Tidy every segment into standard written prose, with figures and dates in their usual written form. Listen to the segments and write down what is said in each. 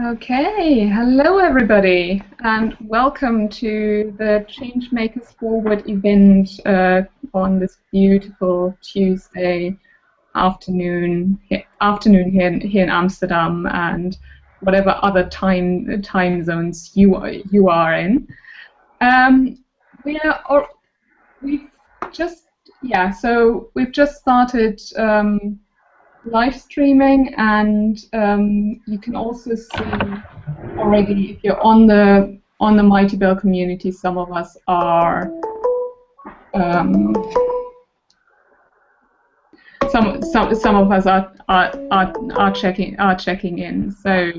Okay, hello everybody, and welcome to the Changemakers Forward event on this beautiful Tuesday afternoon here in Amsterdam and whatever other time zones you are in. We are or we've just so we've just started live streaming, and you can also see already, if you're on the Mighty Bell community, some of us are some of us are checking in. So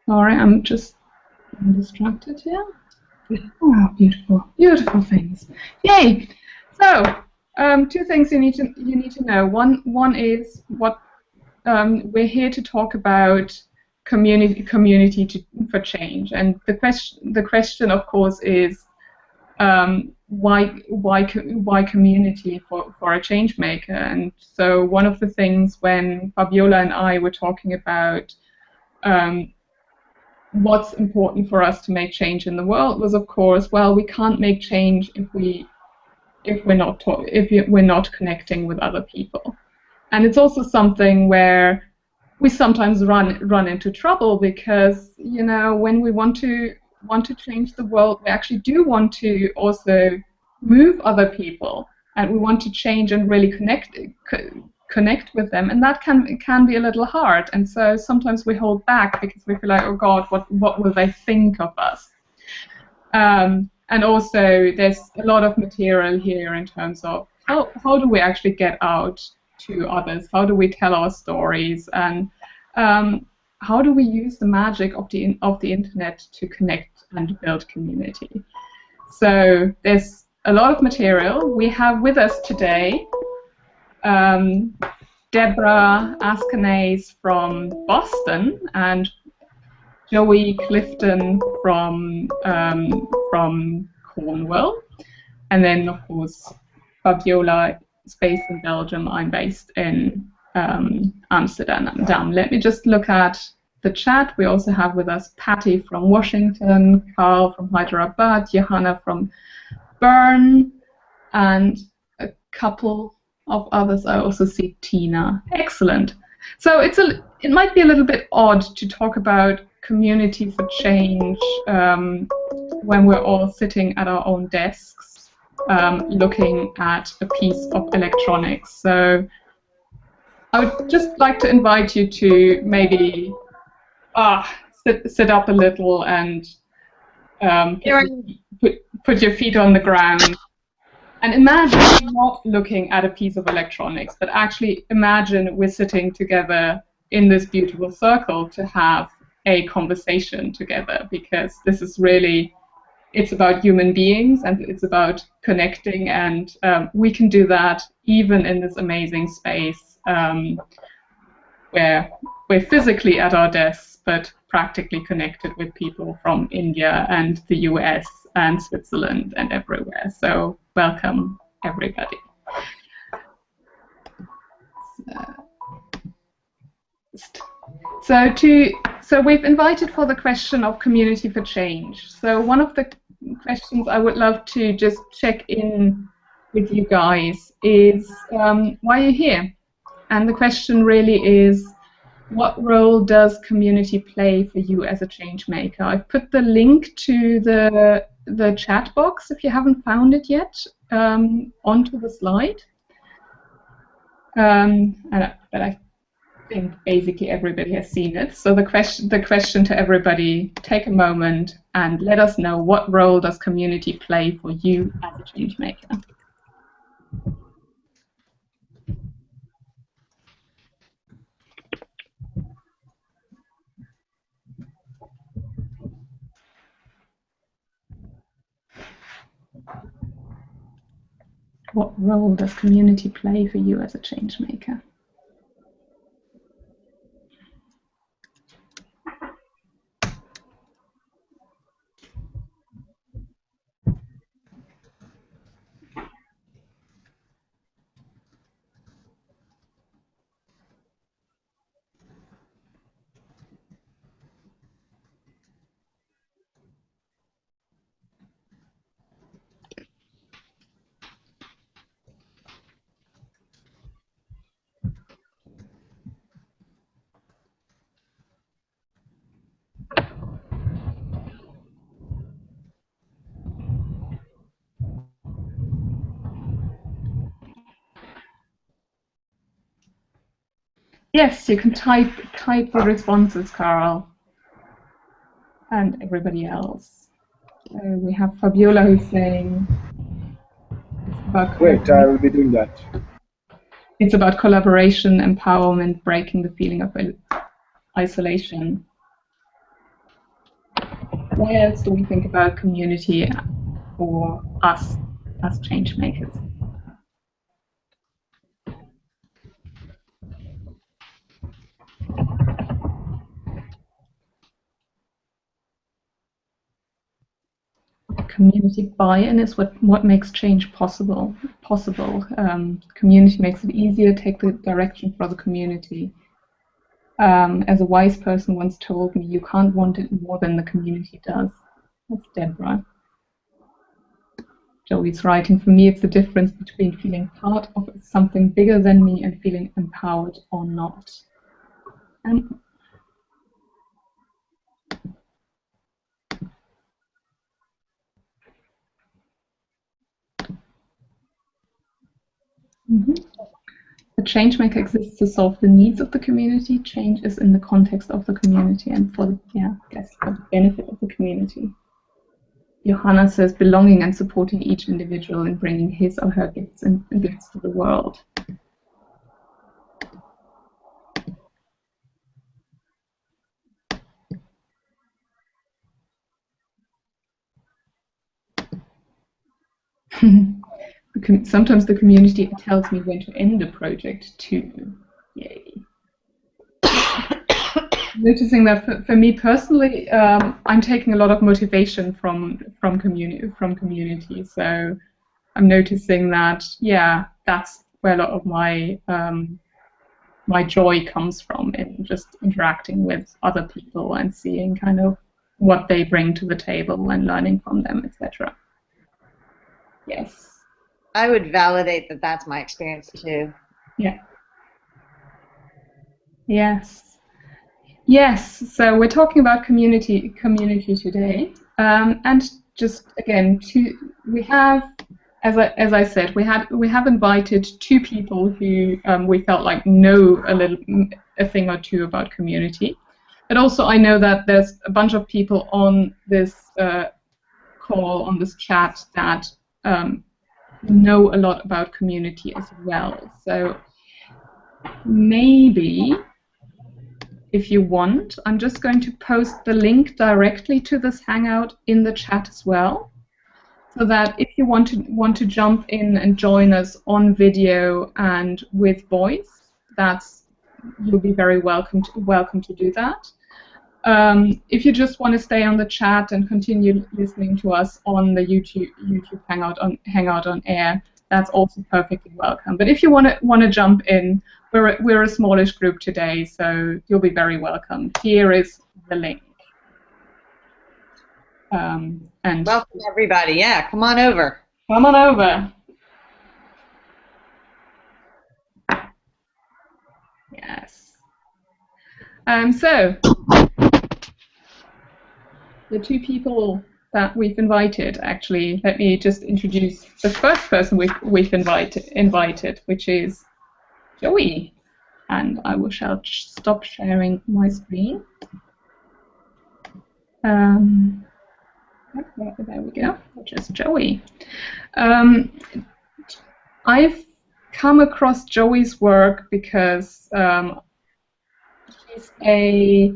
sorry, I'm distracted here. Oh, beautiful things! Yay! So, two things you need to know. One is what we're here to talk about community for change, and the question, of course, is why community for a change maker? And so, one of the things when Fabiola and I were talking about what's important for us to make change in the world was, of course, well, we can't make change if we're not connecting with other people. And it's also something where we sometimes run into trouble, because when we want to change the world, we actually do want to also move other people, and we want to change and really connect with them, and that can be a little hard. And so sometimes we hold back because we feel like, oh God, what will they think of us? And also, there's a lot of material here in terms of how do we actually get out to others? How do we tell our stories? And how do we use the magic of the internet to connect and build community? So there's a lot of material. We have with us today Deborah Askanase from Boston and Joey Clifton from Cornwall, and then of course Fabiola is based in Belgium. I'm based in Amsterdam. Let me just look at the chat. We also have with us Patty from Washington, Carl from Hyderabad, Johanna from Bern, and a couple of others. I also see Tina. Excellent. So it might be a little bit odd to talk about community for change when we're all sitting at our own desks looking at a piece of electronics. So I would just like to invite you to maybe sit up a little and put your feet on the ground. And imagine not looking at a piece of electronics, but actually imagine we're sitting together in this beautiful circle to have a conversation together, because this is really, it's about human beings and it's about connecting, and we can do that even in this amazing space where we're physically at our desks but practically connected with people from India and the US and Switzerland and everywhere. So welcome everybody. So we've invited for the question of community for change. So one of the questions I would love to just check in with you guys is why are you here? And the question really is, what role does community play for you as a change maker? I've put the link to the chat box, if you haven't found it yet, onto the slide. But I think basically everybody has seen it. So the question to everybody: take a moment and let us know, what role does community play for you as a change maker? What role does community play for you as a change maker? Yes, you can type the responses, Carl, and everybody else. So we have Fabiola who's saying it's about Great, I will be doing that. It's about collaboration, empowerment, breaking the feeling of isolation. What else do we think about community for us as change makers? Community buy-in is what makes change possible. Community makes it easier. Take the direction for the community. As a wise person once told me, you can't want it more than the community does. That's Deborah. Joey's writing, for me, it's the difference between feeling part of something bigger than me and feeling empowered or not. The change maker exists to solve the needs of the community. Change is in the context of the community and for the benefit of the community. Johanna says belonging and supporting each individual in bringing his or her gifts and gifts to the world. Sometimes the community tells me when to end a project too. Yay. Noticing that for me personally, I'm taking a lot of motivation from community. So I'm noticing that that's where a lot of my my joy comes from, in just interacting with other people and seeing kind of what they bring to the table and learning from them, etc. Yes. I would validate that that's my experience too. Yeah. Yes. Yes. So we're talking about community today, and just again, we have, as I said, we have invited two people who we felt like know a thing or two about community, but also I know that there's a bunch of people on this call, on this chat, that know a lot about community as well. So maybe, if you want, I'm just going to post the link directly to this Hangout in the chat as well, so that if you want to jump in and join us on video and with voice, you'll be very welcome to do that. If you just want to stay on the chat and continue listening to us on the YouTube Hangout on Air, that's also perfectly welcome. But if you want to jump in, we're a smallish group today, so you'll be very welcome. Here is the link. And welcome everybody. Yeah, come on over. Come on over. Yes. So the two people that we've invited, actually, let me just introduce the first person we've invited, which is Joey. And I shall stop sharing my screen. There we go, which is Joey. I've come across Joey's work because he's a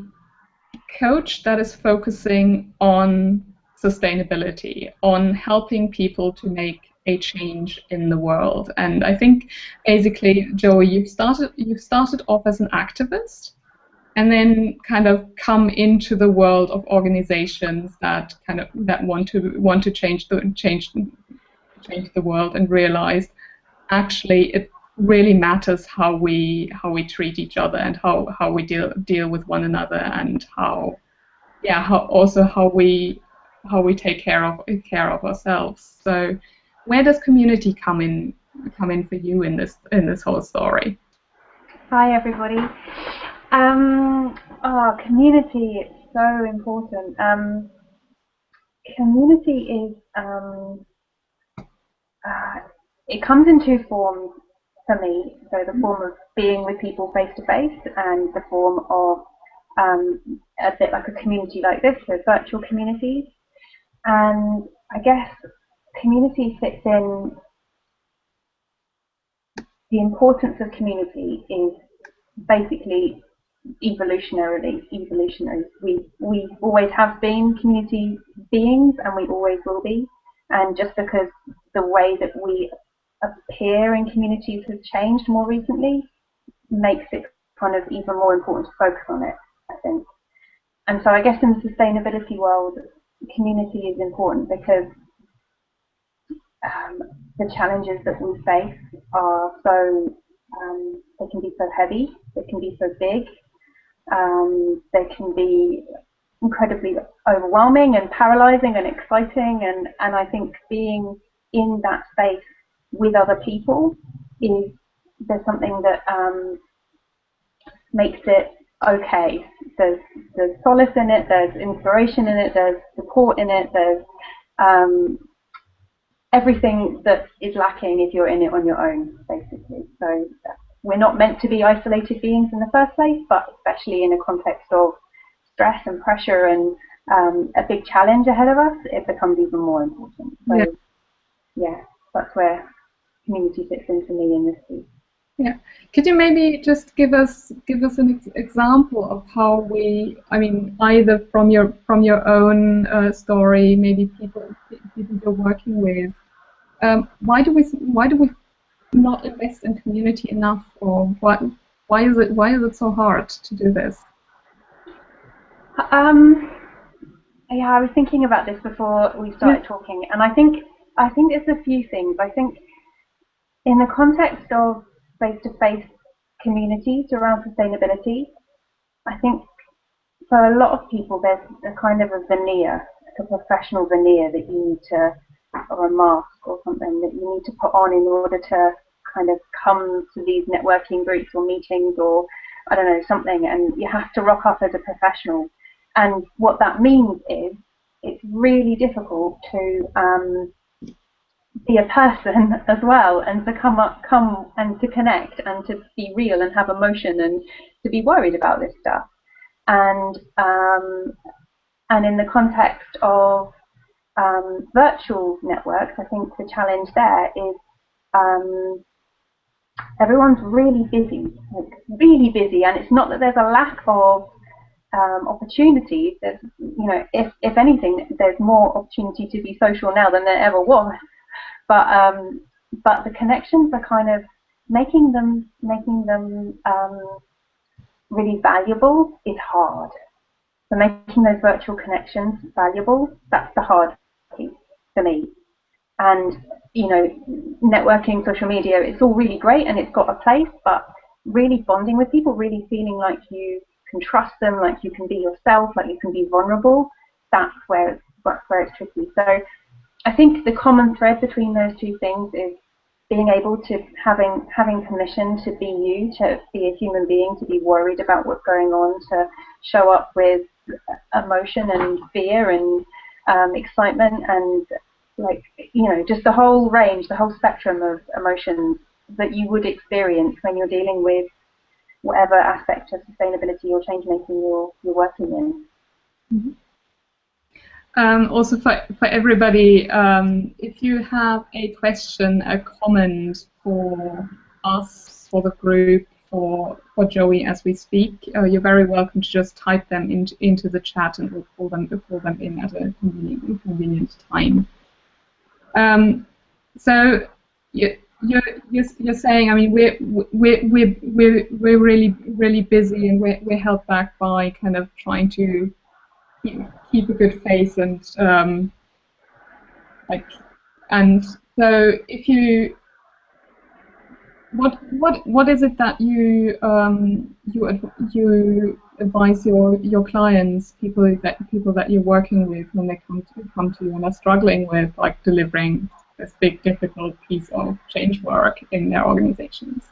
coach that is focusing on sustainability, on helping people to make a change in the world. And I think basically, Joey, you've started off as an activist, and then kind of come into the world of organizations that want to change the world, and realized actually it really matters how we treat each other, and how we deal with one another, and how we take care of ourselves. So where does community come in for you in this whole story? Hi everybody. Community is so important. Community is it comes in two forms. for me. So the form of being with people face to face, and the form of a bit like a community like this, so virtual communities. And I guess community fits in. The importance of community is basically evolutionary. We always have been community beings, and we always will be. And just because the way that we appear in communities has changed more recently, makes it kind of even more important to focus on it, I think. And so I guess in the sustainability world, community is important because the challenges that we face are so, they can be so heavy, they can be so big, they can be incredibly overwhelming and paralyzing and exciting, and I think being in that space with other people there's something that makes it okay. There's solace in it, there's inspiration in it, there's support in it, there's everything that is lacking if you're in it on your own, basically. So we're not meant to be isolated beings in the first place, but especially in a context of stress and pressure and a big challenge ahead of us, it becomes even more important. So yeah, that's where community fits in for me in this piece. Yeah, could you maybe just give us an example of how we, I mean, either from your own story, maybe people you're working with, why do we not invest in community enough, or why is it so hard to do this? Yeah, I was thinking about this before we started talking, and I think it's a few things. I think in the context of face-to-face communities around sustainability, I think for a lot of people there's a kind of a veneer, like a professional veneer that you need to, or a mask or something that you need to put on in order to kind of come to these networking groups or meetings or I don't know, something, and you have to rock up as a professional. And what that means is it's really difficult to be a person as well, and to come and to connect and to be real and have emotion and to be worried about this stuff. And in the context of virtual networks, I think the challenge there is everyone's really busy, like really busy, and it's not that there's a lack of opportunities. There's, you know, if anything, there's more opportunity to be social now than there ever was. But the connections are kind of making them really valuable is hard. So making those virtual connections valuable, that's the hard piece for me. And you know, networking, social media, it's all really great and it's got a place, but really bonding with people, really feeling like you can trust them, like you can be yourself, like you can be vulnerable, that's where it's tricky. So I think the common thread between those two things is being able to having permission to be you, to be a human being, to be worried about what's going on, to show up with emotion and fear and excitement and, like, you know, just the whole range, the whole spectrum of emotions that you would experience when you're dealing with whatever aspect of sustainability or change making you're working in. Mm-hmm. Also for everybody, if you have a question, a comment for us, for the group, for Joey as we speak, you're very welcome to just type them into the chat, and we'll pull them in at a convenient time. So you're saying, I mean, we're really busy, and we're held back by kind of trying to keep a good face, and and so if you, what is it that you advise your clients, people that you're working with, when they come to you and are struggling with, like, delivering this big difficult piece of change work in their organizations?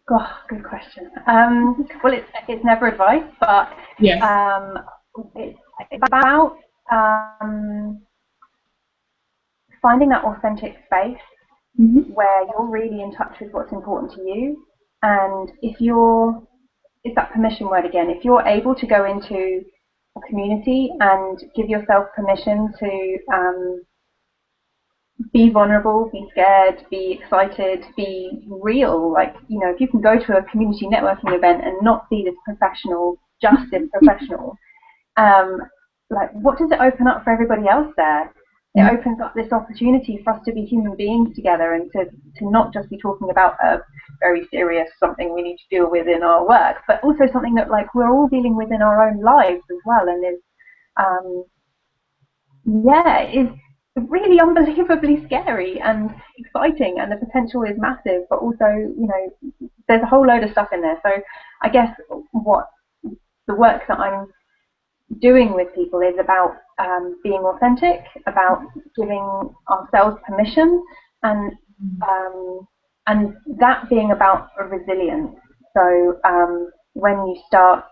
God, good question. Well, it's never advice, but yes. It's about finding that authentic space Mm-hmm. where you're really in touch with what's important to you. And it's that permission word again, if you're able to go into a community and give yourself permission to be vulnerable, be scared, be excited, be real. Like, if you can go to a community networking event and not see this professional, just this professional, like, what does it open up for everybody else there? It opens up this opportunity for us to be human beings together and to not just be talking about a very serious something we need to deal with in our work, but also something that, like, we're all dealing with in our own lives as well. And is really unbelievably scary and exciting, and the potential is massive, but also, there's a whole load of stuff in there. So I guess what the work that I'm doing with people is about being authentic, about giving ourselves permission, and that being about a resilience. So when you start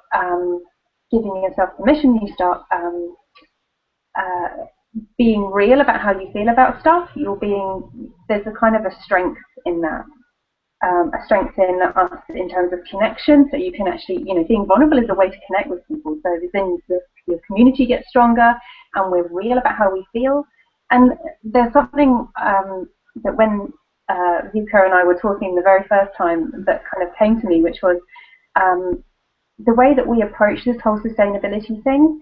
giving yourself permission, you start being real about how you feel about stuff. There's a kind of a strength in that. A strength in us in terms of connection, so you can actually, being vulnerable is a way to connect with people. So then your community gets stronger, and we're real about how we feel. And there's something that when Yuka and I were talking the very first time that kind of came to me, which was the way that we approach this whole sustainability thing.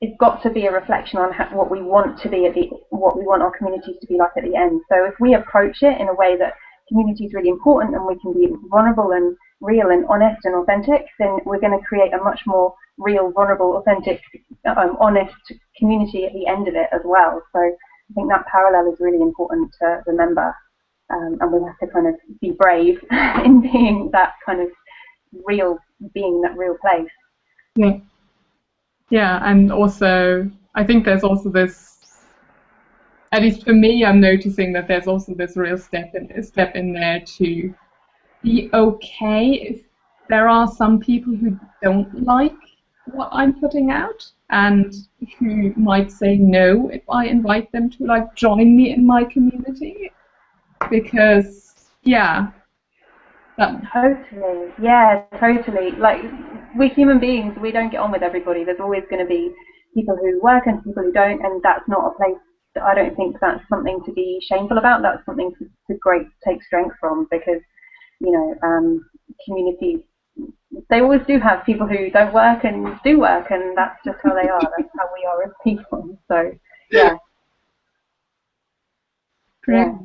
It's got to be a reflection on what we want to be what we want our communities to be like at the end. So if we approach it in a way that community is really important and we can be vulnerable and real and honest and authentic, then we're going to create a much more real, vulnerable, authentic, honest community at the end of it as well. So I think that parallel is really important to remember, and we have to kind of be brave in being that kind of real, being that real place. Yeah. Yeah, and also, I think there's also this, at least for me, I'm noticing that there's also this real step in there to be okay if there are some people who don't like what I'm putting out and who might say no if I invite them to, like, join me in my community, because, yeah. Totally, yeah, totally. Like, we're human beings, we don't get on with everybody. There's always going to be people who work and people who don't, and that's not a place that I don't think that's something to be shameful about. That's something to take strength from, because, communities, they always do have people who don't work and do work, and that's just how they are. That's how we are as people. So, yeah. Great. Yeah.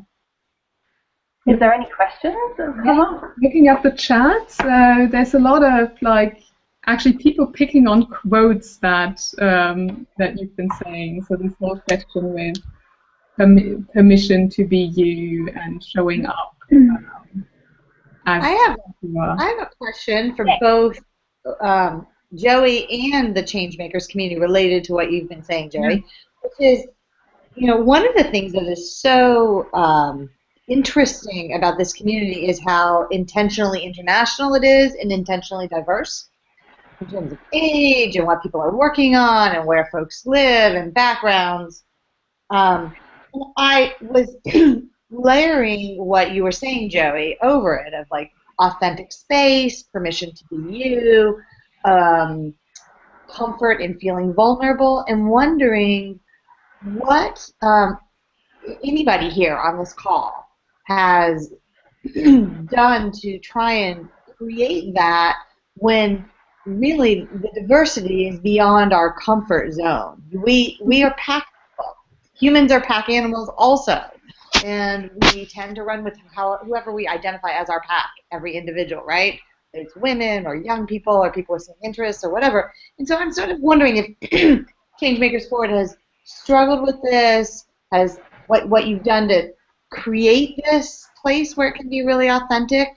Is there any questions that have come up? Looking at the chat, there's a lot of, like, actually people picking on quotes that that you've been saying. So this whole question with permission to be you and showing up. I have a question for both Joey and the Changemakers community related to what you've been saying, Joey, which is, one of the things that is so interesting about this community is how intentionally international it is and intentionally diverse in terms of age and what people are working on and where folks live and backgrounds. I was layering what you were saying, Joey, over it, of, like, authentic space, permission to be you, comfort in feeling vulnerable, and wondering what anybody here on this call has done to try and create that, when really the diversity is beyond our comfort zone. We are pack animals. Humans are pack animals also, and we tend to run with whoever we identify as our pack, every individual, right? It's women or young people or people with same interests or whatever. And so I'm sort of wondering if Changemakers Forward has struggled with this, has what you've done to create this place where it can be really authentic.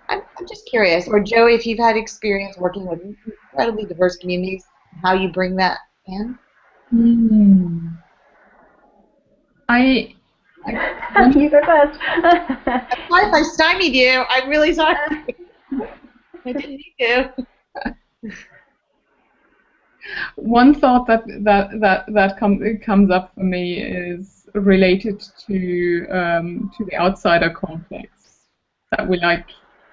I'm just curious, or Joey, if you've had experience working with incredibly diverse communities, how you bring that in. You go first. Sorry if I stymied you. I'm really sorry. I didn't need to. One thought that comes up for me is related to the outsider complex. That we like,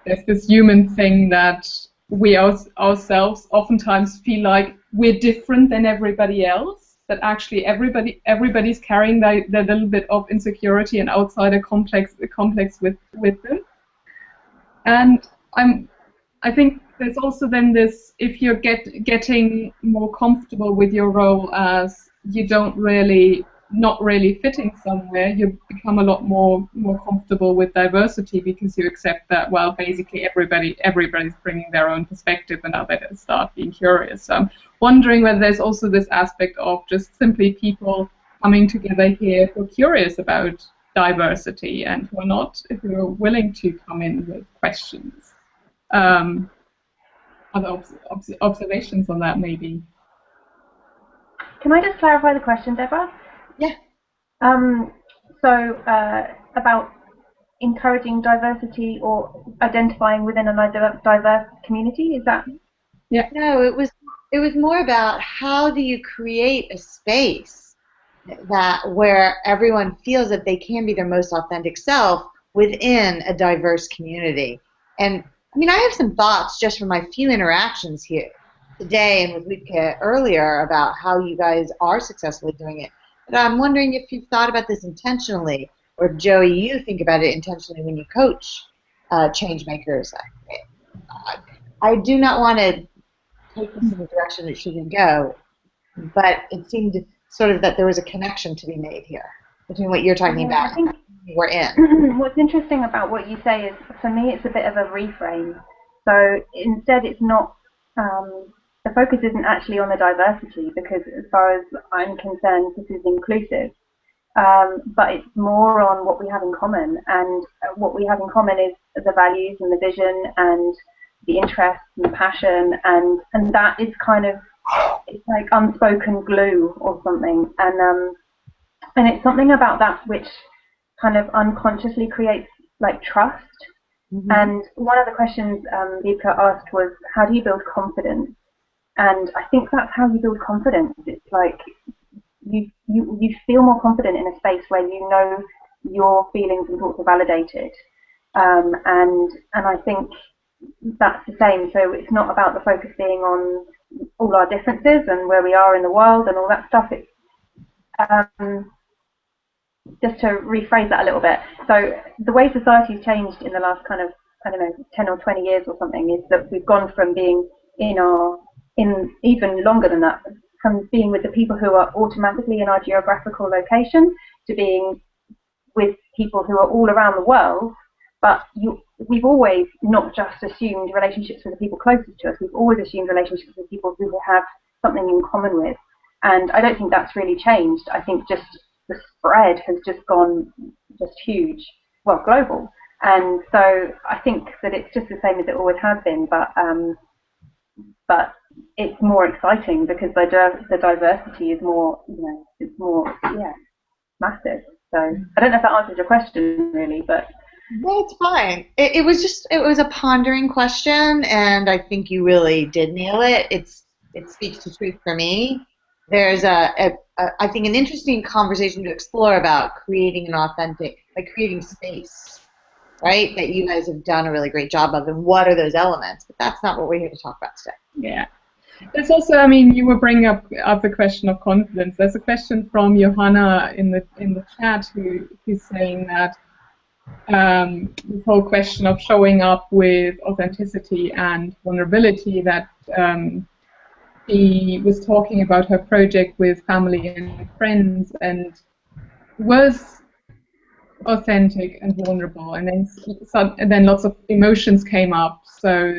there's this human thing that we ourselves oftentimes feel like we're different than everybody else. That actually everybody's carrying that little bit of insecurity and outsider complex with them. And I think there's also then this, if you're getting more comfortable with your role as not really fitting somewhere, you become a lot more comfortable with diversity because you accept that, well, basically everybody's bringing their own perspective and now they start being curious. So I'm wondering whether there's also this aspect of just simply people coming together here who are curious about diversity and who are willing to come in with questions. Other observations on that, maybe? Can I just clarify the question, Deborah? Yeah. So about encouraging diversity or identifying within a diverse community, is that? Yeah. No, it was more about how do you create a space where everyone feels that they can be their most authentic self within a diverse community. And I mean, I have some thoughts just from my few interactions here today and with Wiebke earlier about how you guys are successfully doing it. But I'm wondering if you've thought about this intentionally, or Joey, you think about it intentionally when you coach change makers. I do not want to take this in the direction it shouldn't go, but it seemed sort of that there was a connection to be made here between what you're talking about and what we're in. What's interesting about what you say is, for me, it's a bit of a reframe. So instead, it's not, the focus isn't actually on the diversity, because as far as I'm concerned, this is inclusive. But it's more on what we have in common, and what we have in common is the values and the vision and the interests and the passion, and that is kind of, it's like unspoken glue or something, and it's something about that which kind of unconsciously creates like trust. Mm-hmm. And one of the questions Wiebke asked was, how do you build confidence? And I think that's how you build confidence. It's like you feel more confident in a space where you know your feelings and thoughts are validated, and I think that's the same. So it's not about the focus being on all our differences and where we are in the world and all that stuff. It's just to rephrase that a little bit. So the way society's changed in the last kind of, I don't know, 10 or 20 years or something, is that we've gone from being in even longer than that, from being with the people who are automatically in our geographical location to being with people who are all around the world. But we've always not just assumed relationships with the people closest to us, we've always assumed relationships with people who we have something in common with. And I don't think that's really changed. I think just the spread has just gone just huge, well, global. And so I think that it's just the same as it always has been, but it's more exciting because the diversity is more, it's more, massive. So I don't know if that answers your question really, but. No, it's fine. It was a pondering question, and I think you really did nail it. It speaks to truth for me. There's I think an interesting conversation to explore about creating an authentic, like creating space, right? That you guys have done a really great job of, and what are those elements? But that's not what we're here to talk about today. Yeah. There's also, I mean, you were bringing up the question of confidence. There's a question from Johanna in the chat who's saying that this whole question of showing up with authenticity and vulnerability, that she was talking about her project with family and friends and was authentic and vulnerable, and then lots of emotions came up, so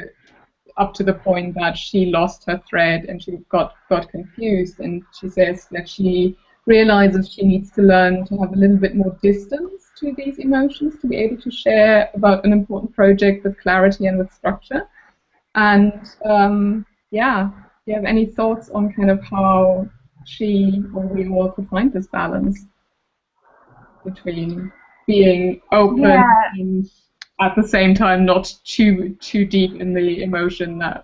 up to the point that she lost her thread and she got confused, and she says that she realizes she needs to learn to have a little bit more distance to these emotions to be able to share about an important project with clarity and with structure. And yeah, do you have any thoughts on kind of how she or we all could find this balance between being open and at the same time not too deep in the emotion that...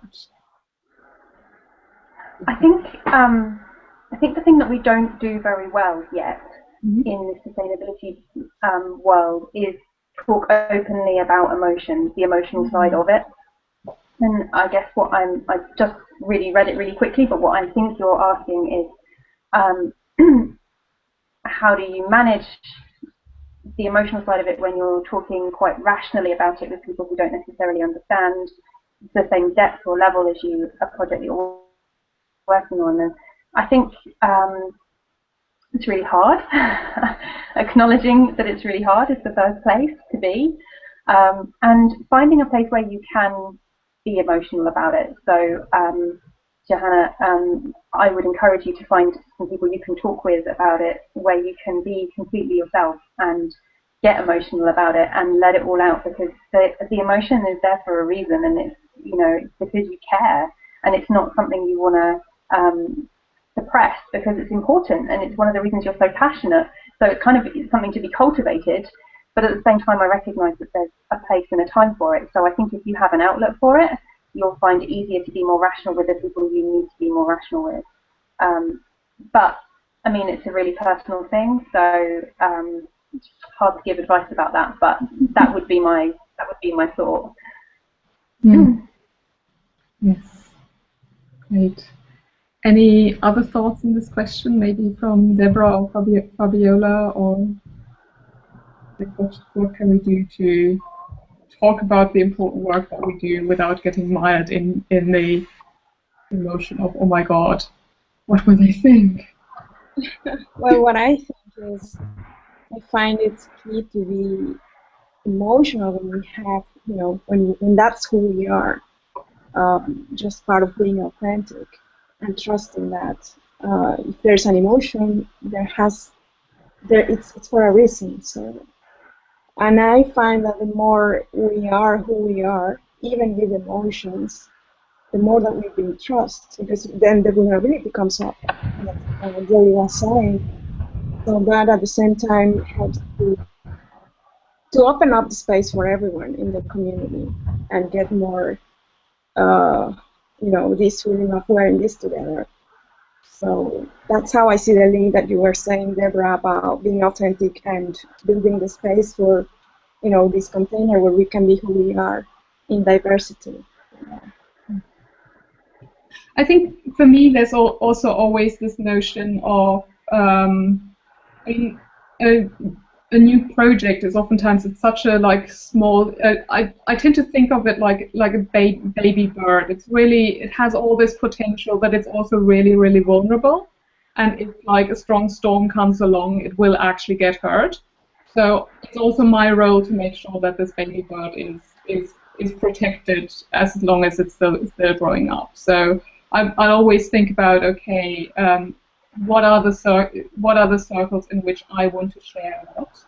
I think the thing that we don't do very well yet in the sustainability world is talk openly about emotions, the emotional side of it. And I guess I just really read it really quickly, but what I think you're asking is how do you manage the emotional side of it when you're talking quite rationally about it with people who don't necessarily understand the same depth or level as you, a project you're working on. And I think it's really hard. Acknowledging that it's really hard is the first place to be, and finding a place where you can be emotional about it. So, Johanna, I would encourage you to find some people you can talk with about it, where you can be completely yourself and get emotional about it and let it all out, because the emotion is there for a reason, and it's it's because you care, and it's not something you want to suppress, because it's important and it's one of the reasons you're so passionate. So it's kind of something to be cultivated, but at the same time I recognise that there's a place and a time for it. So I think if you have an outlet for it, you'll find it easier to be more rational with the people you need to be more rational with. But I mean, it's a really personal thing, so it's hard to give advice about that. But that would be my thought. Yes, great. Any other thoughts on this question, maybe from Deborah or Fabiola, or what can we do to talk about the important work that we do without getting mired in the emotion of, oh my God, what will they think? Well, what I think is, I find it's key to be emotional when we have, when that's who we are, just part of being authentic and trusting that if there's an emotion, it's for a reason. So, and I find that the more we are who we are, even with emotions, the more that we build trust, because then the vulnerability comes up. That's Joey was saying. So that at the same time helps to open up the space for everyone in the community and get more, this feeling of we're in this together. So that's how I see the link that you were saying, Deborah, about being authentic and building the space for, this container where we can be who we are in diversity. I think for me, there's also always this notion of a new project is oftentimes it's such a small. I tend to think of it like a baby bird. It has all this potential, but it's also really, really vulnerable. And if like a strong storm comes along, it will actually get hurt. So it's also my role to make sure that this baby bird is protected as long as it's still growing up. So I always think about, okay, what are the circles in which I want to share about,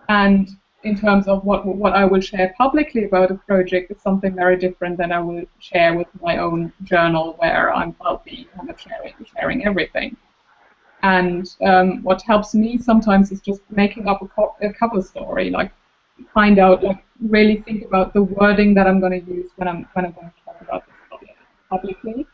and in terms of what I will share publicly about a project is something very different than I will share with my own journal, where I'll be kind of sharing everything. And what helps me sometimes is just making up a cover story, really think about the wording that I'm going to use when I'm going to talk about this publicly.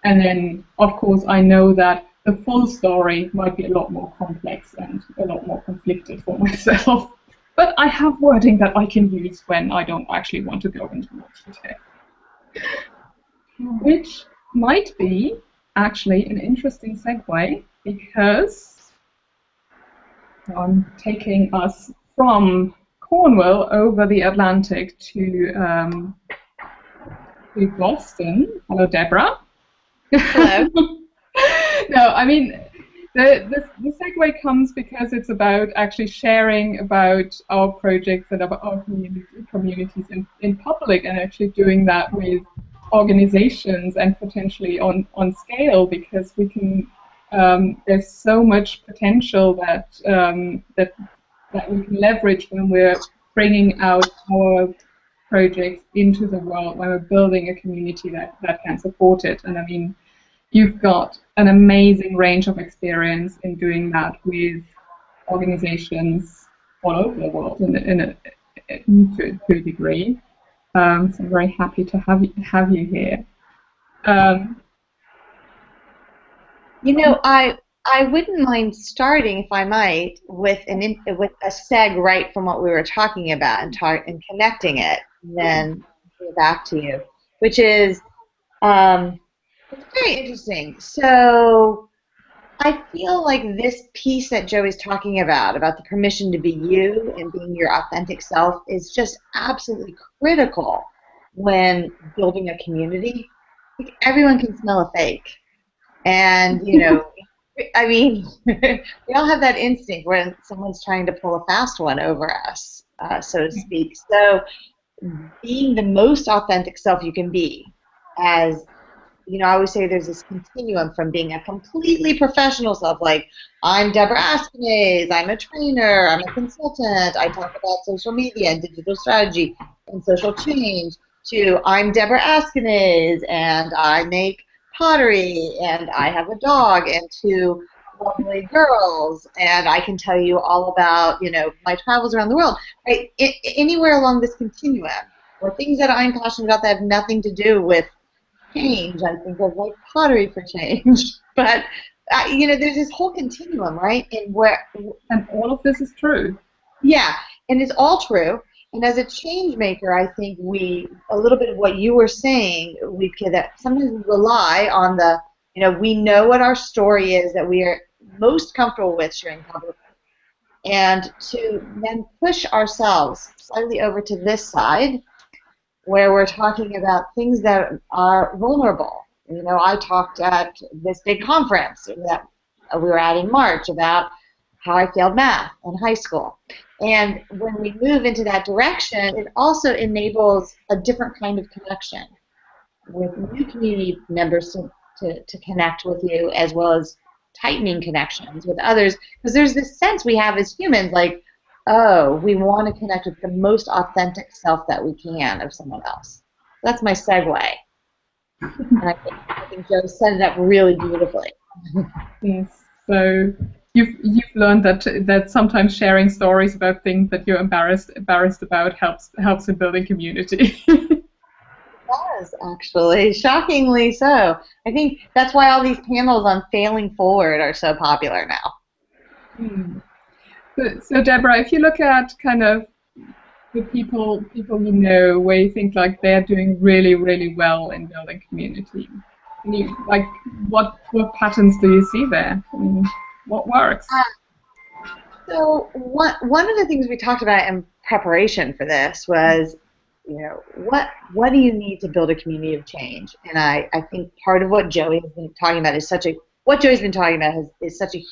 And then, of course, I know that the full story might be a lot more complex and a lot more conflicted for myself. But I have wording that I can use when I don't actually want to go into much detail. Which might be actually an interesting segue, because I'm taking us from Cornwall over the Atlantic to Boston. Hello, Deborah. Hello. No, I mean, the segue comes because it's about actually sharing about our projects and about our communities in public, and actually doing that with organizations and potentially on scale, because we can. There's so much potential that we can leverage when we're bringing out our projects into the world, when we're building a community that can support it. And I mean, you've got an amazing range of experience in doing that with organizations all over the world to a degree. So I'm very happy to have you here. You know, I wouldn't mind starting, if I might, with with a seg right from what we were talking about and connecting it, and then get back to you, which is it's very interesting. So I feel like this piece that Joey's talking about the permission to be you and being your authentic self, is just absolutely critical when building a community. Like, everyone can smell a fake. And, I mean, we all have that instinct when someone's trying to pull a fast one over us, so to speak. So being the most authentic self you can be, as I always say there's this continuum from being a completely professional self, like I'm Deborah Askinase, I'm a trainer, I'm a consultant, I talk about social media and digital strategy and social change, to I'm Deborah Askinase and I make pottery and I have a dog and two lovely girls and I can tell you all about my travels around the world. Right? Anywhere along this continuum, or things that I'm passionate about that have nothing to do with change, I think of like pottery for change. But there's this whole continuum, right? And all of this is true. Yeah, and it's all true. And as a change maker, I think a little bit of what you were saying, we could sometimes rely on we know what our story is that we are most comfortable with sharing publicly, and to then push ourselves slightly over to this side, where we're talking about things that are vulnerable. I talked at this big conference that we were at in March about how I failed math in high school. And when we move into that direction, it also enables a different kind of connection with new community members to connect with you, as well as tightening connections with others. Because there's this sense we have as humans, like, oh, we want to connect with the most authentic self that we can of someone else. That's my segue. And I think Joe set it up really beautifully. Yes. So you've learned that sometimes sharing stories about things that you're embarrassed about helps in building community. It does, actually, shockingly so. I think that's why all these panels on failing forward are so popular now. So Deborah, if you look at kind of the people where you think like they're doing really, really well in building community, what patterns do you see there? I mean, what works? So one of the things we talked about in preparation for this was, what do you need to build a community of change? And I think part of what Joey has been talking about is such a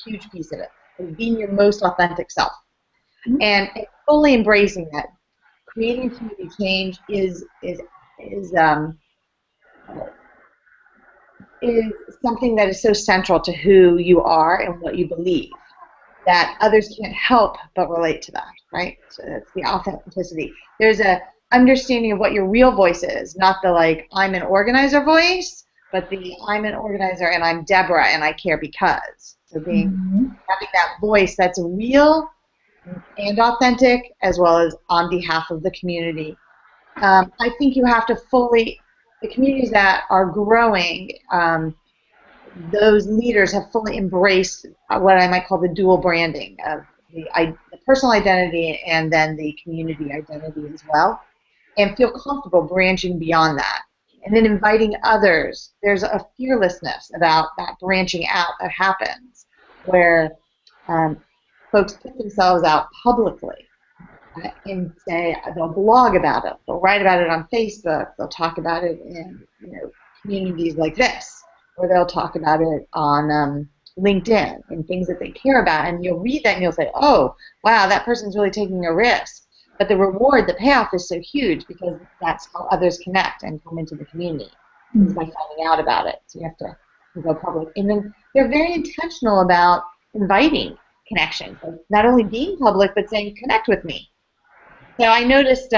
huge piece of it, is being your most authentic self, and fully embracing that. Creating community change is something that is so central to who you are and what you believe, that others can't help but relate to that, right? So that's the authenticity. There's a understanding of what your real voice is, not the I'm an organizer voice, but the I'm an organizer and I'm Deborah and I care because. So having that voice that's real and authentic, as well as on behalf of the community. I think you have to the communities that are growing, those leaders have fully embraced what I might call the dual branding of the personal identity and then the community identity as well, and feel comfortable branching beyond that. And then inviting others. There's a fearlessness about that branching out that happens, where folks put themselves out publicly and say they'll blog about it, they'll write about it on Facebook, they'll talk about it in communities like this, or they'll talk about it on LinkedIn and things that they care about, and you'll read that and you'll say, oh, wow, that person's really taking a risk. But the reward, the payoff is so huge, because that's how others connect and come into the community, is by finding out about it. So you have to go public. And then they're very intentional about inviting connection, not only being public, but saying, connect with me. So I noticed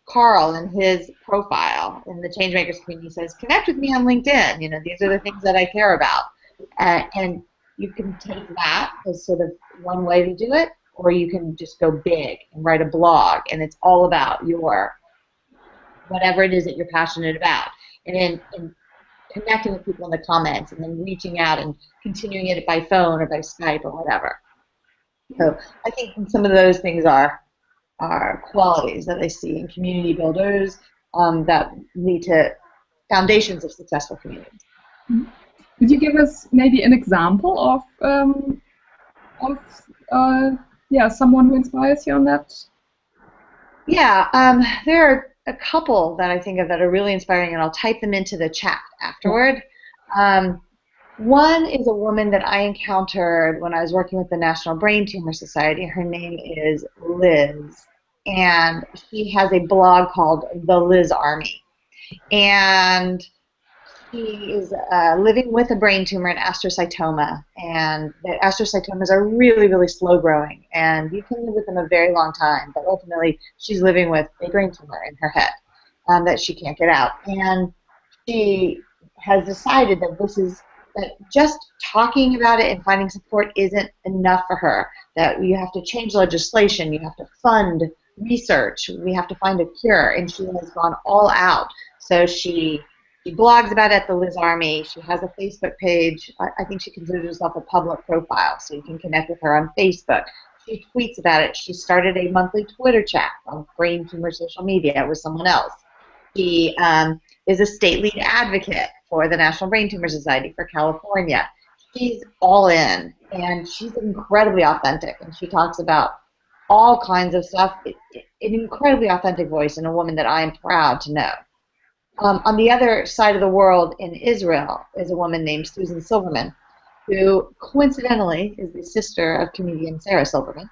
Carl in his profile in the Changemakers community says, connect with me on LinkedIn. These are the things that I care about. And you can take that as sort of one way to do it, or you can just go big and write a blog, and it's all about your whatever it is that you're passionate about. And connecting with people in the comments and then reaching out and continuing it by phone or by Skype or whatever. So I think some of those things are qualities that I see in community builders that lead to foundations of successful communities. Could you give us maybe an example of someone who inspires you on that? Yeah, there are a couple that I think of that are really inspiring, and I'll type them into the chat afterward. One is a woman that I encountered when I was working with the National Brain Tumor Society. Her name is Liz, and she has a blog called The Liz Army. And she is living with a brain tumor and astrocytoma, and the astrocytomas are really, really slow growing, and you can live with them a very long time, but ultimately she's living with a brain tumor in her head that she can't get out. And she has decided that just talking about it and finding support isn't enough for her, that you have to change legislation, you have to fund research, we have to find a cure, and she has gone all out. So she blogs about it at the Liz Army. She has a Facebook page. I think she considers herself a public profile, so you can connect with her on Facebook. She tweets about it. She started a monthly Twitter chat on brain tumor social media with someone else. She is a state lead advocate for the National Brain Tumor Society for California. She's all in, and she's incredibly authentic, and she talks about all kinds of stuff. An incredibly authentic voice, and a woman that I am proud to know. On the other side of the world in Israel is a woman named Susan Silverman, who coincidentally is the sister of comedian Sarah Silverman.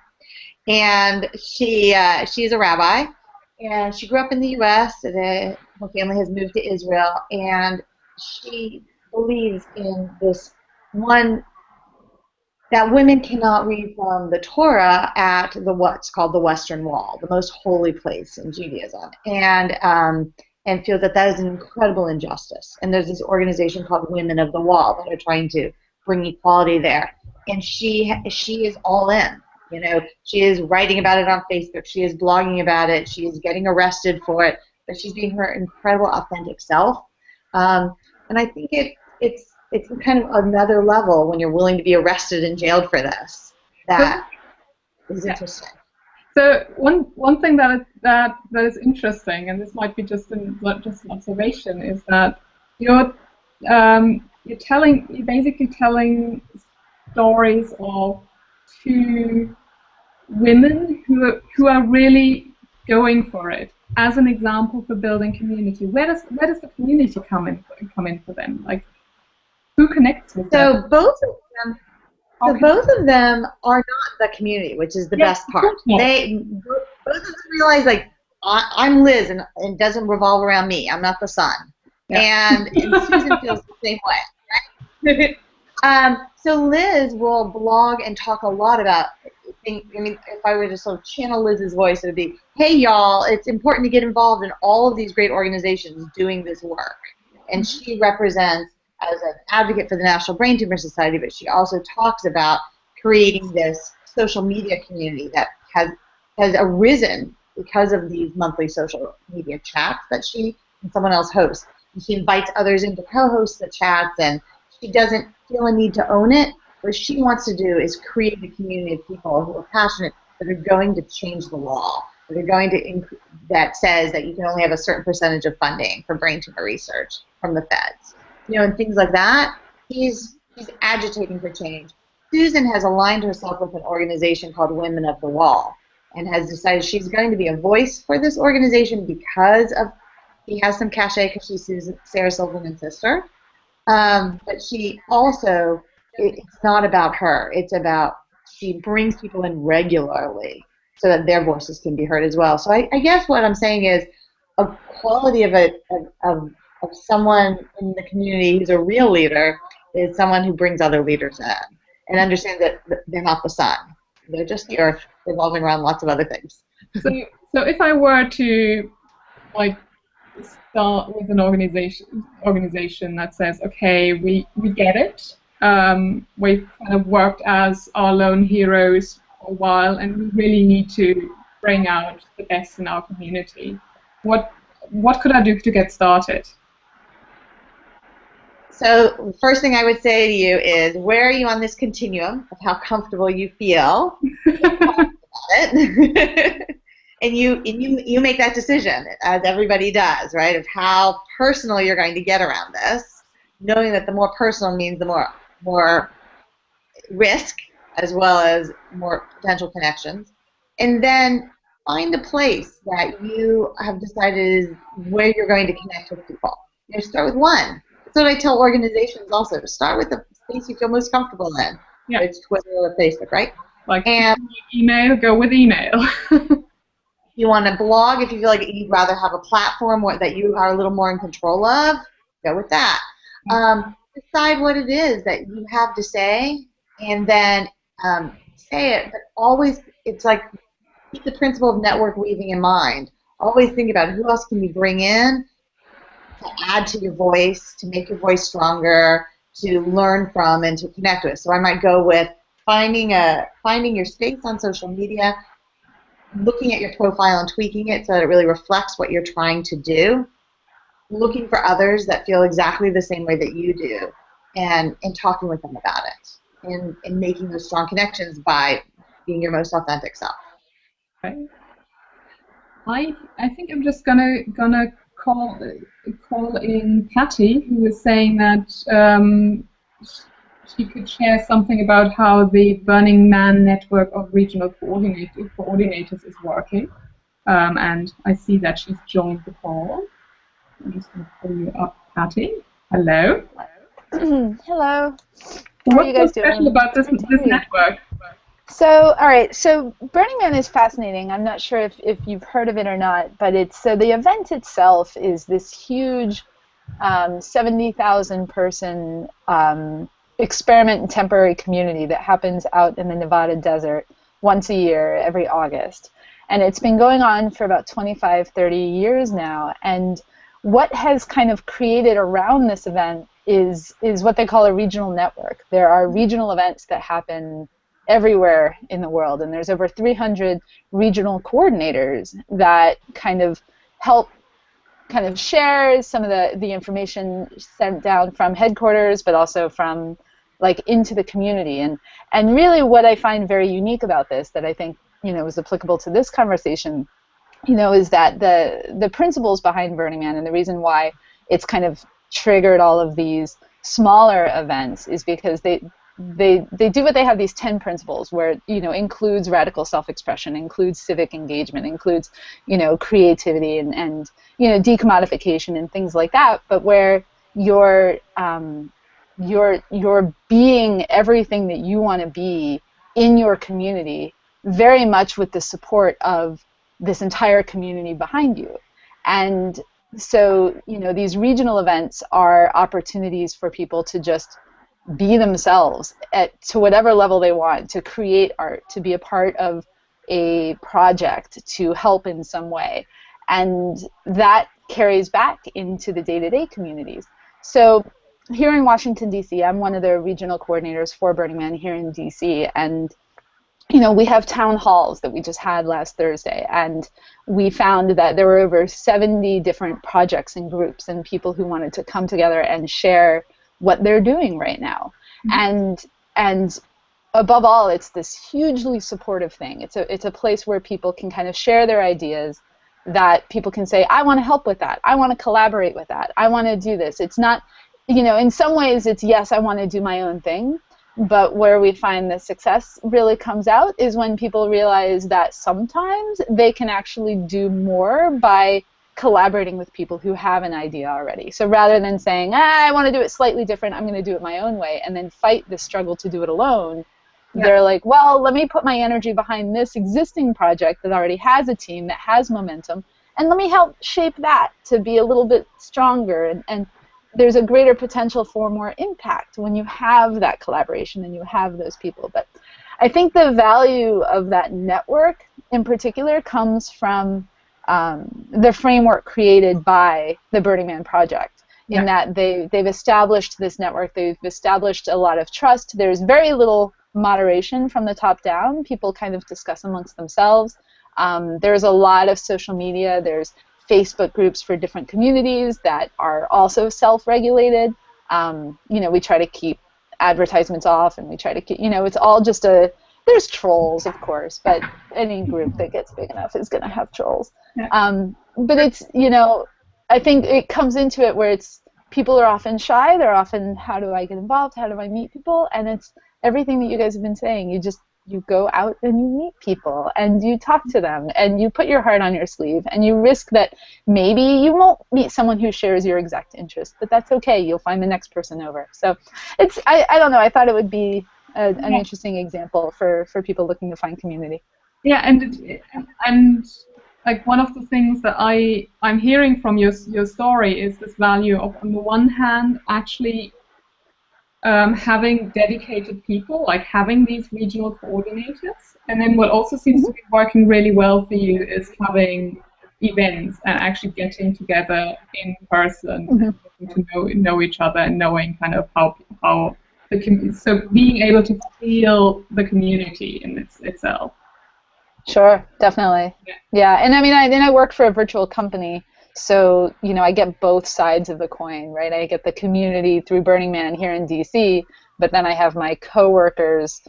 And she is a rabbi, and she grew up in the U.S. Her family has moved to Israel, and she believes in this one, that women cannot read from the Torah at what's called the Western Wall, the most holy place in Judaism, and feel that is an incredible injustice. And there's this organization called Women of the Wall that are trying to bring equality there. And she is all in. You know, she is writing about it on Facebook. She is blogging about it. She is getting arrested for it. But she's being her incredible, authentic self. And I think it's kind of another level when you're willing to be arrested and jailed for this. That is interesting. So one thing that is interesting, and this might be just an observation, is that you're basically telling stories of two women who are really going for it as an example for building community. Where does the community come in for them? Like, who connects with them? Both of them are not the community, which is the best part. Both of them realize, like, I'm Liz, and it doesn't revolve around me. I'm not the sun. Yeah. And Susan feels the same way, right? So Liz will blog and talk a lot about, I mean, if I were to sort of channel Liz's voice, it would be, hey, y'all, it's important to get involved in all of these great organizations doing this work. And she represents as an advocate for the National Brain Tumor Society, but she also talks about creating this social media community that has arisen because of these monthly social media chats that she and someone else hosts. And she invites others in to co-host the chats, and she doesn't feel a need to own it. What she wants to do is create a community of people who are passionate, that are going to change the law, that says that you can only have a certain percentage of funding for brain tumor research from the feds. You know, and things like that. She's agitating for change. Susan has aligned herself with an organization called Women of the Wall, and has decided she's going to be a voice for this organization because she has some cachet because she's Sarah Silverman's sister. But she also, it's not about her. It's about, she brings people in regularly so that their voices can be heard as well. So I guess what I'm saying is a quality of someone in the community who's a real leader is someone who brings other leaders in and understands that they're not the sun. They're just the earth revolving around lots of other things. So if I were to start with an organization that says, okay, we get it. We've kind of worked as our lone heroes for a while, and we really need to bring out the best in our community. What could I do to get started? So first thing I would say to you is, where are you on this continuum of how comfortable you feel about it? And you make that decision, as everybody does, right, of how personal you're going to get around this, knowing that the more personal means the more risk as well as more potential connections. And then find a place that you have decided is where you're going to connect with people. You know, start with one. That's what I tell organizations also. Start with the space you feel most comfortable in. Yeah. It's Twitter or Facebook, right? Like And email, go with email. you want to blog, if you feel like you'd rather have a platform that you are a little more in control of, go with that. Decide what it is that you have to say, and then say it, but always, it's like, keep the principle of network weaving in mind. Always think about who else can you bring in to add to your voice, to make your voice stronger, to learn from, and to connect with. So I might go with finding your space on social media, looking at your profile and tweaking it so that it really reflects what you're trying to do, looking for others that feel exactly the same way that you do, and talking with them about it, and making those strong connections by being your most authentic self. Okay. I think I'm just gonna call in Patty, who is saying that she could share something about how the Burning Man network of regional coordinators is working. And I see that she's joined the call. I'm just going to pull you up, Patty. Hello. Hello. So How are what's you guys so special doing? about this network? So, all right. So, Burning Man is fascinating. I'm not sure if you've heard of it or not, but the event itself is this huge 70,000 person experiment and temporary community that happens out in the Nevada desert once a year, every August. And it's been going on for about 25, 30 years now. And what has kind of created around this event is what they call a regional network. There are regional events that happen everywhere in the world, and there's over 300 regional coordinators that kind of help kind of share some of the information sent down from headquarters, but also from like into the community. And really what I find very unique about this, that I think, you know, is applicable to this conversation, you know, is that the principles behind Burning Man and the reason why it's kind of triggered all of these smaller events is because they do what they have these 10 principles where, you know, includes radical self-expression, includes civic engagement, includes, you know, creativity and you know, decommodification and things like that, but where you're being everything that you want to be in your community, very much with the support of this entire community behind you. And so, you know, these regional events are opportunities for people to just be themselves to whatever level they want, to create art, to be a part of a project, to help in some way. And that carries back into the day-to-day communities. So here in Washington, D.C., I'm one of the regional coordinators for Burning Man here in D.C., and you know, we have town halls that we just had last Thursday, and we found that there were over 70 different projects and groups and people who wanted to come together and share what they're doing right now. Mm-hmm. And above all, it's this hugely supportive thing. It's a place where people can kind of share their ideas, that people can say, I want to help with that, I want to collaborate with that, I want to do this. It's not, you know, in some ways it's, yes, I want to do my own thing, but where we find the success really comes out is when people realize that sometimes they can actually do more by collaborating with people who have an idea already. So rather than saying, I want to do it slightly different, I'm going to do it my own way, and then fight the struggle to do it alone, yeah. They're like, well, let me put my energy behind this existing project that already has a team, that has momentum, and let me help shape that to be a little bit stronger. And there's a greater potential for more impact when you have that collaboration and you have those people. But I think the value of that network in particular comes from the framework created by the Burning Man Project, in that they've established this network, they've established a lot of trust. There's very little moderation from the top down. People kind of discuss amongst themselves. There's a lot of social media. There's Facebook groups for different communities that are also self-regulated. We try to keep advertisements off, and we try to keep, it's all just there's trolls, of course, but any group that gets big enough is going to have trolls. Yeah. But it's, I think it comes into it where people are often shy. They're often, how do I get involved? How do I meet people? And it's everything that you guys have been saying. You go out and you meet people and you talk to them and you put your heart on your sleeve and you risk that maybe you won't meet someone who shares your exact interest, but that's okay. You'll find the next person over. So I don't know. I thought it would be an interesting example for people looking to find community. Yeah, and like one of the things that I'm hearing from your story is this value of, on the one hand, actually having dedicated people, like having these regional coordinators, and then what also seems to be working really well for you is having events and actually getting together in person, and getting to know each other and knowing kind of how the community, so being able to feel the community in itself. Sure, definitely. Yeah, and I mean, I work for a virtual company, so I get both sides of the coin, right? I get the community through Burning Man here in DC, but then I have my coworkers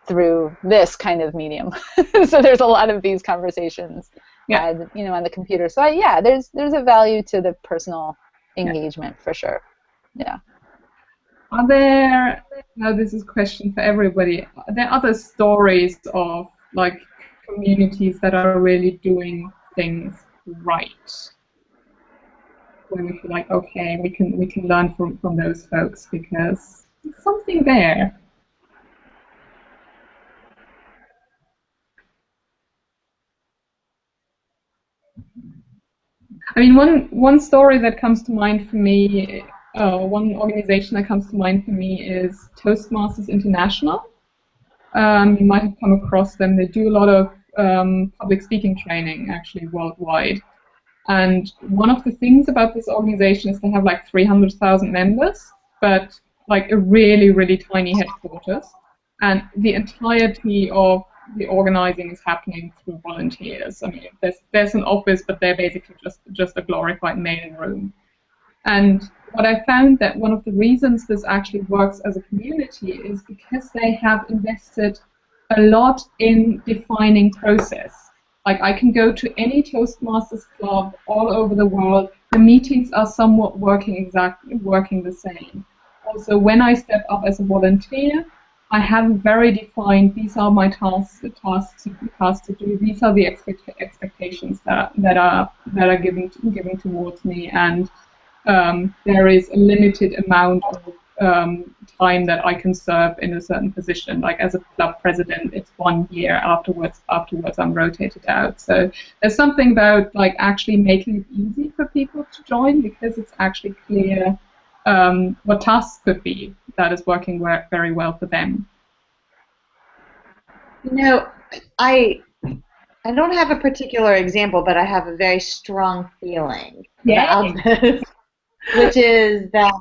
through this kind of medium. So there's a lot of these conversations, on the computer. So there's a value to the personal engagement for sure. Yeah. Are there, now this is a question for everybody, are there other stories of like communities that are really doing things right, where we feel like, okay, we can learn from those folks because there's something there? I mean, one story that comes to mind for me, one organization that comes to mind for me is Toastmasters International. You might have come across them. They do a lot of public speaking training, actually, worldwide. And one of the things about this organization is they have like 300,000 members, but like a really, really tiny headquarters. And the entirety of the organizing is happening through volunteers. I mean, there's an office, but they're basically just a glorified mailing room. And what I found that one of the reasons this actually works as a community is because they have invested a lot in defining process. Like, I can go to any Toastmasters club all over the world. The meetings are somewhat working the same. Also, when I step up as a volunteer, I have very defined, these are my tasks to do. These are the expectations that are given towards me, and there is a limited amount of time that I can serve in a certain position. Like as a club president, it's 1 year. Afterwards, I'm rotated out. So there's something about like actually making it easy for people to join, because it's actually clear what tasks could be that is working very well for them. I don't have a particular example, but I have a very strong feeling about this, which is that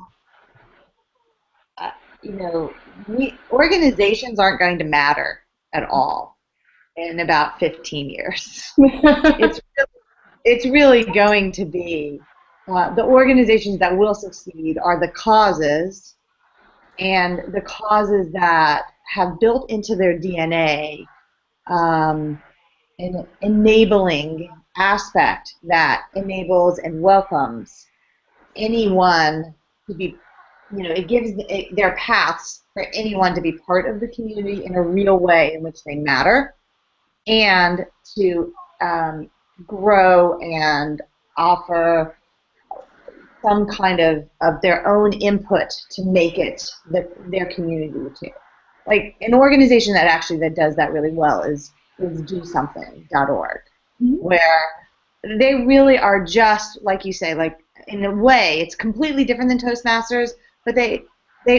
organizations aren't going to matter at all in about 15 years. It's really going to be the organizations that will succeed are the causes, and the causes that have built into their DNA an enabling aspect that enables and welcomes anyone to be, it gives their paths for anyone to be part of the community in a real way in which they matter, and to grow and offer some kind of their own input to make it their community too. Like an organization that does that really well is DoSomething.org, where they really are just, like you say, like in a way it's completely different than Toastmasters, but they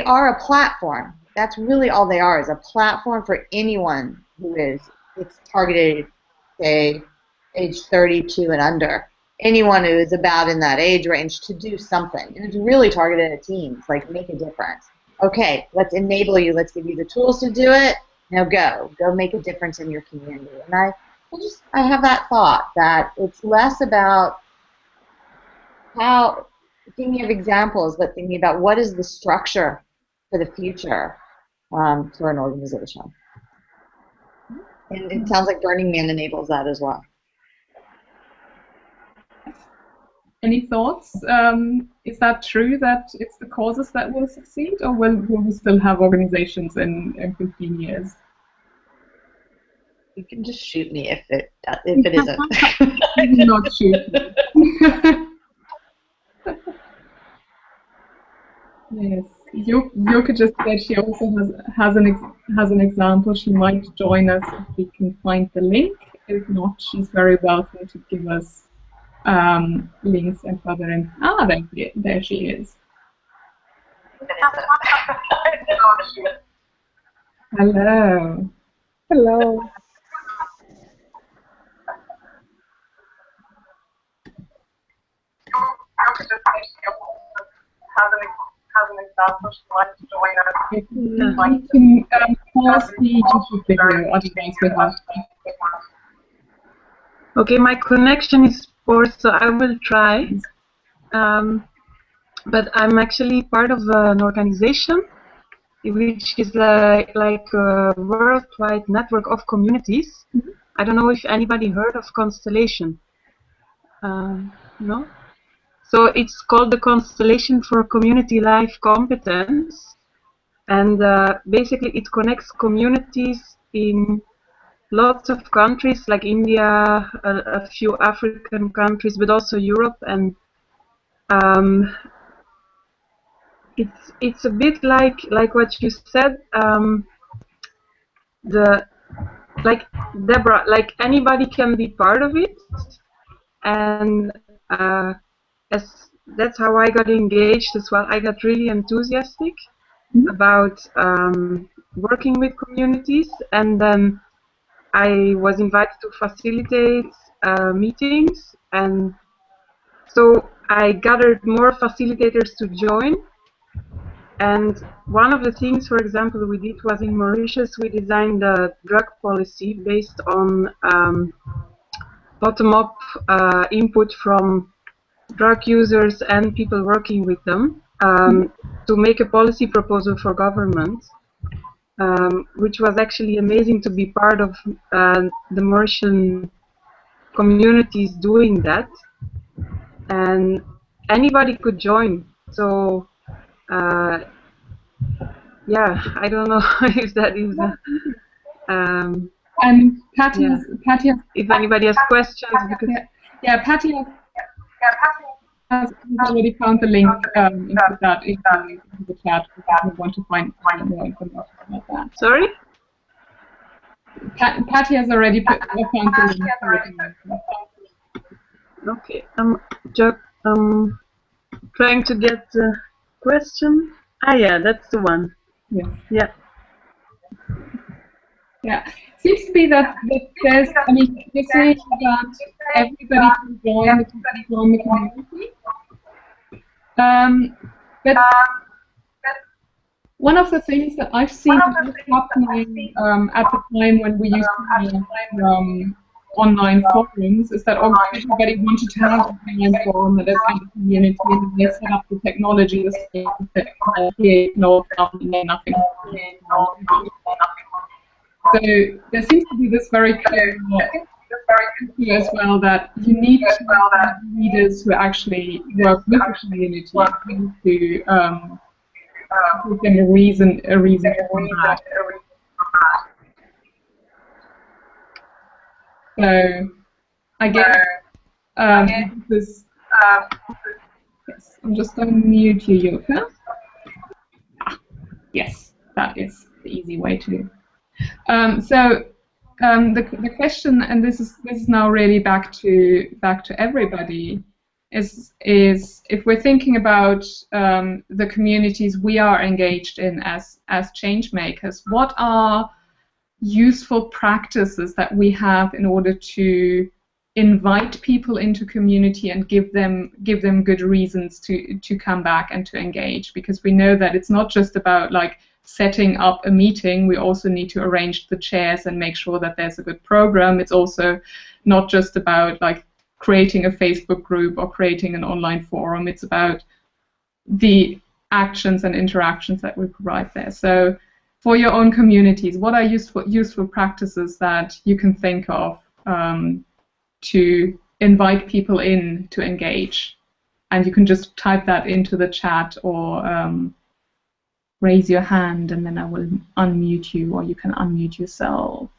are a platform. That's really all they are, is a platform for anyone it's targeted, say, age 32 and under. Anyone who is about in that age range to do something. And it's really targeted at teens, like make a difference. Okay, let's enable you, let's give you the tools to do it. Now go make a difference in your community. And I have that thought that it's less about how thinking of examples, but thinking about what is the structure for the future for an organization. And it sounds like Burning Man enables that as well. Any thoughts? Is that true that it's the causes that will succeed, or will we still have organizations in 15 years? You can just shoot me if it isn't. Not shoot me. Yes, Yoka just said she also has an example. She might join us if we can find the link. If not, she's very welcome to give us links and further in. There she is. Hello. Hello. Has an example she might join us. You can pause the YouTube video, otherwise we have. Okay, my connection is poor, so I will try. But I'm actually part of an organization which is like a worldwide network of communities. Mm-hmm. I don't know if anybody heard of Constellation. No? So it's called the Constellation for Community Life Competence, and basically it connects communities in lots of countries like India, a few African countries, but also Europe, and it's a bit like what you said. Like Deborah, like anybody can be part of it, and that's how I got engaged as well. I got really enthusiastic about working with communities, and then I was invited to facilitate meetings, and so I gathered more facilitators to join. And one of the things, for example, we did was in Mauritius, we designed a drug policy based on bottom-up input from drug users and people working with them to make a policy proposal for government, which was actually amazing to be part of the Mauritian communities doing that. And anybody could join. So yeah, I don't know if that is and Patty, yeah. Patty, if anybody has questions, because Patty has already found the link into that in the chat if you want to find more information about that. Sorry? Patty has already found the link. Okay, I'm trying to get the question. Yeah, that's the one. Yeah. Yeah. Seems to be that there's, I mean, you're saying that everybody can join the community. But one of the things that I've seen happening at the time when we used to have online forums is that everybody wanted to have an online forum that is in the community, and they set up the technology the same nothing. So there seems to be this very clear as well that you need to have leaders who actually work with the community to give them a reason for that. So I guess this. Yes, I'm just going to mute you, Yoka. Yes, that is the easy way to. The question, and this is now really back to everybody, is if we're thinking about the communities we are engaged in as change makers, what are useful practices that we have in order to invite people into community and give them good reasons to come back and to engage? Because we know that it's not just about like setting up a meeting, we also need to arrange the chairs and make sure that there's a good program. It's also not just about like creating a Facebook group or creating an online forum. It's about the actions and interactions that we provide there. So for your own communities, what are useful practices that you can think of to invite people in to engage? And you can just type that into the chat, or raise your hand and then I will unmute you, or you can unmute yourself.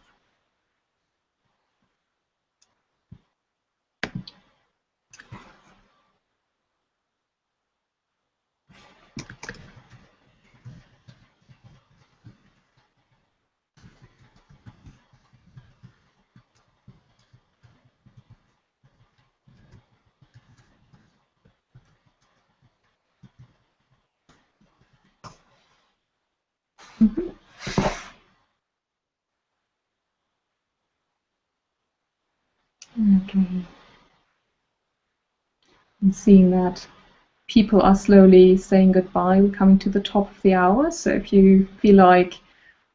Mm-hmm. Okay. I'm seeing that people are slowly saying goodbye. We're coming to the top of the hour, so if you feel like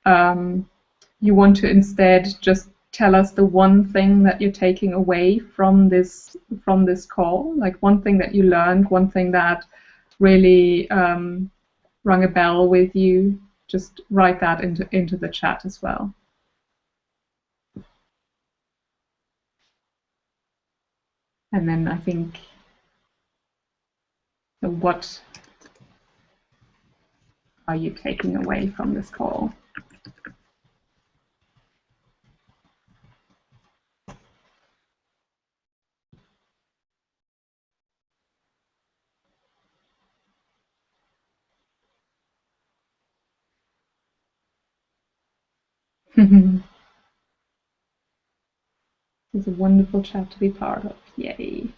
you want to instead just tell us the one thing that you're taking away from this call, like one thing that you learned, one thing that really rung a bell with you, just write that into the chat as well. And then I think, so what are you taking away from this call? It's a wonderful chat to be part of. Yay.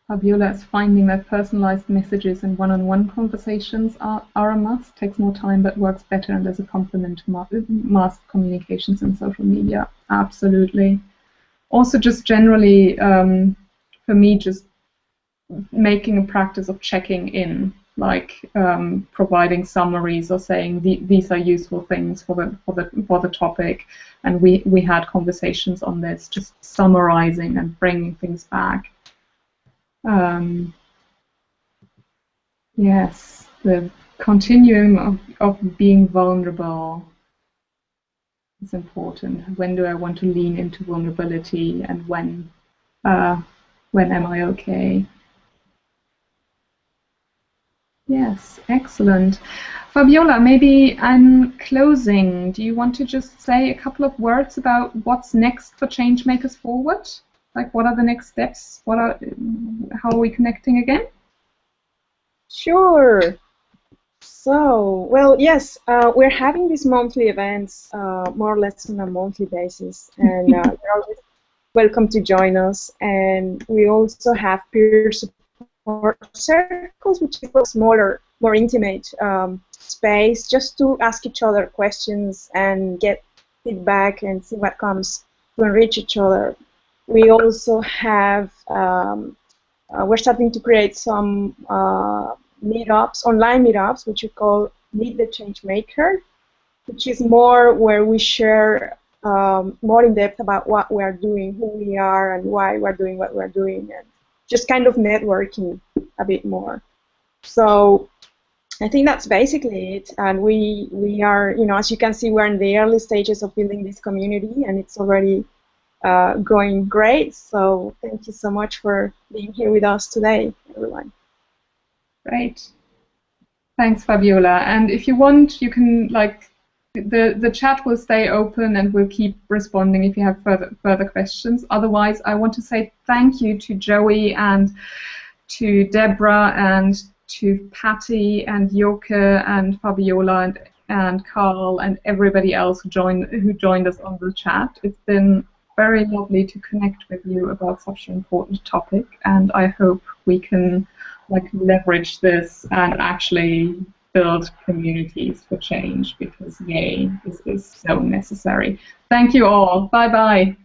Fabiola is finding that personalized messages and one-on-one conversations are a must. Takes more time but works better and as a complement to mass communications and social media. Absolutely. Also, just generally, for me, just making a practice of checking in, like providing summaries or saying these are useful things for the topic, and we had conversations on this, just summarizing and bringing things back. Yes, the continuum of being vulnerable is important. When do I want to lean into vulnerability, and when am I okay? Yes, excellent. Fabiola, maybe I'm closing. Do you want to just say a couple of words about what's next for Changemakers Forward? Like, what are the next steps? How are we connecting again? Sure. So, well, yes, we're having these monthly events more or less on a monthly basis, and you're always welcome to join us. And we also have peer support circles, which is a smaller, more intimate space, just to ask each other questions and get feedback and see what comes to enrich each other. We also have, we're starting to create some meetups, online meetups, which we call Meet the Changemaker, which is more where we share more in depth about what we are doing, who we are, and why we're doing what we're doing, and just kind of networking a bit more. So I think that's basically it. And we are, you know, as you can see, we're in the early stages of building this community, and it's already going great. So thank you so much for being here with us today, everyone. Great. Thanks, Fabiola. And if you want, you can, like, the chat will stay open and we'll keep responding if you have further questions. Otherwise, I want to say thank you to Joey and to Deborah and to Patty and Joke and Fabiola and Carl and everybody else who joined us on the chat. It's been very lovely to connect with you about such an important topic, and I hope we can, like, leverage this and actually build communities for change, because yay, this is so necessary. Thank you all. Bye bye.